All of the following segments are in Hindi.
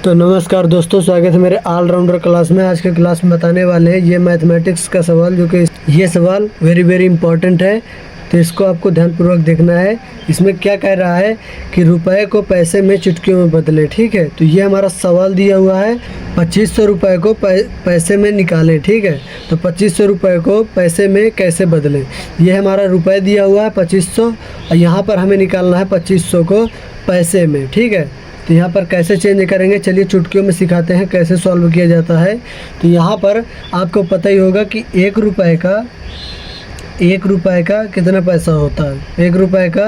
तो नमस्कार दोस्तों, स्वागत है मेरे ऑलराउंडर क्लास में। आज के क्लास में बताने वाले हैं ये मैथमेटिक्स का सवाल, जो कि ये सवाल वेरी इंपॉर्टेंट है। तो इसको आपको ध्यानपूर्वक देखना है। इसमें क्या कह रहा है कि रुपए को पैसे में चुटकियों में बदले। ठीक है, तो ये हमारा सवाल दिया हुआ है 2500 रुपये को पैसे में निकालें। ठीक है, तो 2500 रुपये को पैसे में कैसे बदलें। ये हमारा रुपए दिया हुआ है 2500, और यहाँ पर हमें निकालना है 2500 को पैसे में। ठीक है, तो यहाँ पर कैसे चेंज करेंगे, चलिए चुटकियों में सिखाते हैं कैसे सॉल्व किया जाता है। तो यहाँ पर आपको पता ही होगा कि एक रुपये का कितना पैसा होता है। एक रुपये का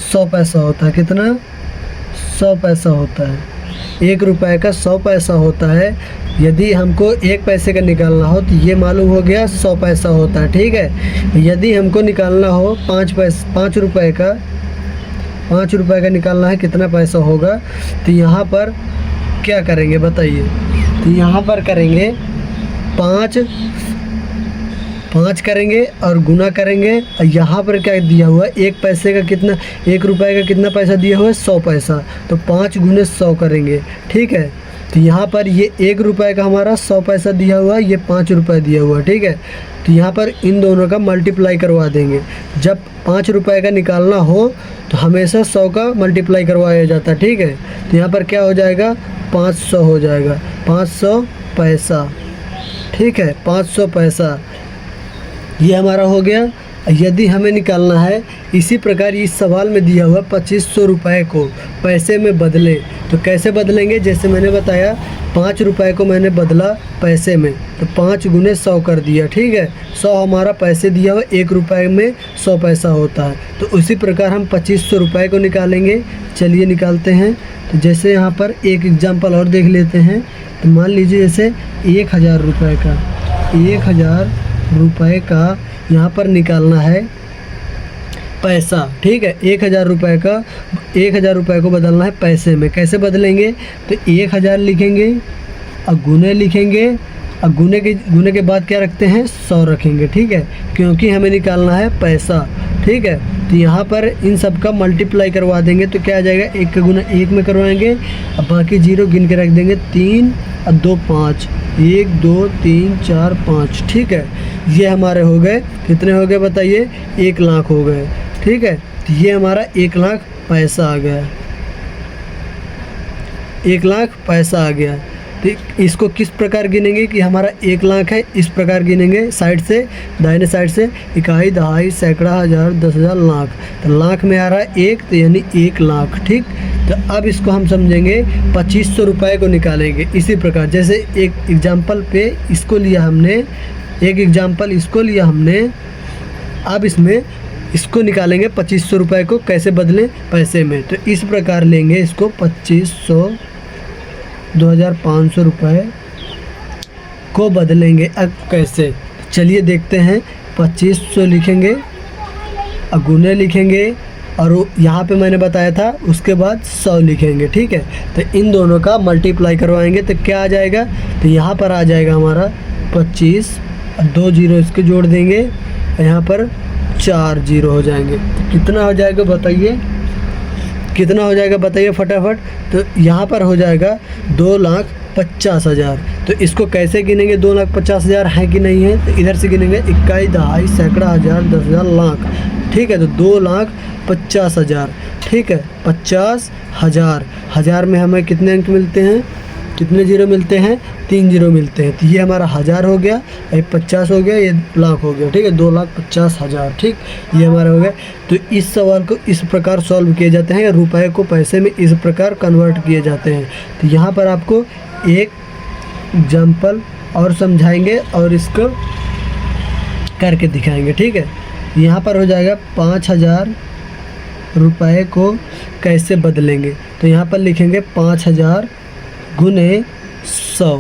100 पैसा होता है। कितना? 100 पैसा होता है। एक रुपये का 100 पैसा होता है। यदि हमको एक पैसे का निकालना हो तो ये मालूम हो गया 100 पैसा होता है। ठीक है, यदि हमको निकालना हो 5 रुपये का निकालना है, कितना पैसा होगा। तो यहाँ पर क्या करेंगे बताइए। तो यहाँ पर करेंगे 5 करेंगे और गुना करेंगे। और यहाँ पर क्या दिया हुआ है, एक रुपये का कितना पैसा दिया हुआ है, 100 पैसा। तो 5 गुने 100 करेंगे। ठीक है, तो यहाँ पर ये 1 रुपये का हमारा 100 पैसा दिया हुआ है, ये 5 रुपये दिया हुआ है। ठीक है, तो यहाँ पर इन दोनों का मल्टीप्लाई करवा देंगे। जब 5 रुपये का निकालना हो तो हमेशा 100 का मल्टीप्लाई करवाया जाता है। ठीक है, तो यहाँ पर क्या हो जाएगा, 500 हो जाएगा, 500 पैसा। ठीक है, 500 पैसा ये हमारा हो गया। यदि हमें निकालना है इसी प्रकार इस सवाल में दिया हुआ 2500 रुपये को पैसे में बदलें, तो कैसे बदलेंगे। जैसे मैंने बताया 5 रुपये को मैंने बदला पैसे में, तो 5 गुने 100 कर दिया। ठीक है, 100 हमारा पैसे दिया हुआ, 1 रुपये में 100 पैसा होता है। तो उसी प्रकार हम 2500 रुपये को निकालेंगे। चलिए निकालते हैं। तो जैसे यहाँ पर एक एग्जाम्पल और देख लेते हैं। तो मान लीजिए जैसे 1000 रुपये का यहाँ पर निकालना है पैसा। ठीक है, 1000 रुपये को बदलना है पैसे में। कैसे बदलेंगे, तो 1000 लिखेंगे और गुने लिखेंगे, और गुने के बाद क्या रखते हैं, 100 रखेंगे। ठीक है, क्योंकि हमें निकालना है पैसा। ठीक है, तो यहाँ पर इन सब का मल्टीप्लाई करवा देंगे। तो क्या आ जाएगा, 1 का गुना 1 में करवाएंगे, अब बाकी 0 गिन के रख देंगे। 3 और 2 5, 1 2 3 4 5। ठीक है, ये हमारे हो गए, कितने हो गए बताइए, 1 लाख हो गए। ठीक है, तो ये हमारा 1 लाख पैसा आ गया, 1 लाख पैसा आ गया। तो इसको किस प्रकार गिनेंगे कि हमारा 1 लाख है, इस प्रकार गिनेंगे साइड से, दाहिने साइड से, इकाई, दहाई, सैकड़ा, हज़ार, 10,000, लाख। तो लाख में आ रहा है 1, तो यानी 1 लाख। ठीक, तो अब इसको हम समझेंगे 2500 रुपये को निकालेंगे। इसी प्रकार जैसे एक एग्जाम्पल पे इसको लिया हमने, अब इसमें इसको निकालेंगे 2500 रुपये को कैसे बदलें पैसे में। तो इस प्रकार लेंगे इसको 2500, 2500 रुपये को बदलेंगे। अब कैसे, चलिए देखते हैं। 2500 लिखेंगे और गुने लिखेंगे, और यहाँ पे मैंने बताया था उसके बाद 100 लिखेंगे। ठीक है, तो इन दोनों का मल्टीप्लाई करवाएंगे तो क्या आ जाएगा, तो यहाँ पर आ जाएगा हमारा 25 और 2 0 इसके जोड़ देंगे, यहाँ पर 4 0 हो जाएंगे। कितना हो जाएगा बताइए, कितना हो जाएगा बताइए फटाफट। तो यहाँ पर हो जाएगा 2,50,000। तो इसको कैसे गिनेंगे, 2,50,000 है कि नहीं है। तो इधर से गिनेंगे, इकाई, दहाई, सैकड़ा, हज़ार, 10,000, लाख। ठीक है, तो 2,50,000। ठीक है, 50,000, हज़ार में हमें कितने अंक मिलते हैं, कितने 0 मिलते हैं, 3 0 मिलते हैं। तो ये हमारा 1000 हो गया, ये 50 हो गया, ये लाख हो गया। ठीक है, 2,50,000। ठीक, ये हमारा हो गया। तो इस सवाल को इस प्रकार सॉल्व किए जाते हैं, रुपए को पैसे में इस प्रकार कन्वर्ट किए जाते हैं। तो यहाँ पर आपको एक एग्जाम्पल और समझाएंगे और इसको करके दिखाएंगे। ठीक है, यहाँ पर हो जाएगा 5000 रुपये को कैसे बदलेंगे। तो यहाँ पर लिखेंगे 5000 गुने 100।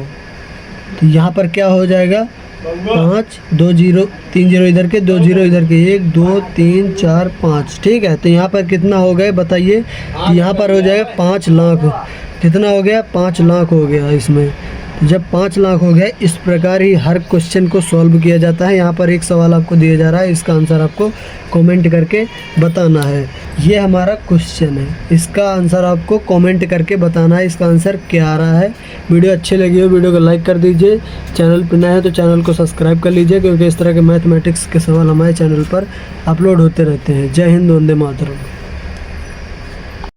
तो यहाँ पर क्या हो जाएगा, 5 2 0 3 0 इधर के, 2 0 इधर के, 1 2 3 4 5। ठीक है, तो यहाँ पर कितना हो गया बताइए। तो यहाँ पर हो जाएगा 5 लाख। कितना हो गया, 5 लाख हो गया इसमें। तो जब 5 लाख हो गए, इस प्रकार ही हर क्वेश्चन को सॉल्व किया जाता है। यहाँ पर एक सवाल आपको दिया जा रहा है, इसका आंसर आपको कमेंट करके बताना है। ये हमारा क्वेश्चन है, इसका आंसर आपको कमेंट करके बताना है इसका आंसर क्या आ रहा है। वीडियो अच्छी लगी हो वीडियो को लाइक कर दीजिए, चैनल पर नया है तो चैनल को सब्सक्राइब कर लीजिए, क्योंकि इस तरह के मैथमेटिक्स के सवाल हमारे चैनल पर अपलोड होते रहते हैं। जय हिंद, वंदे मातरम।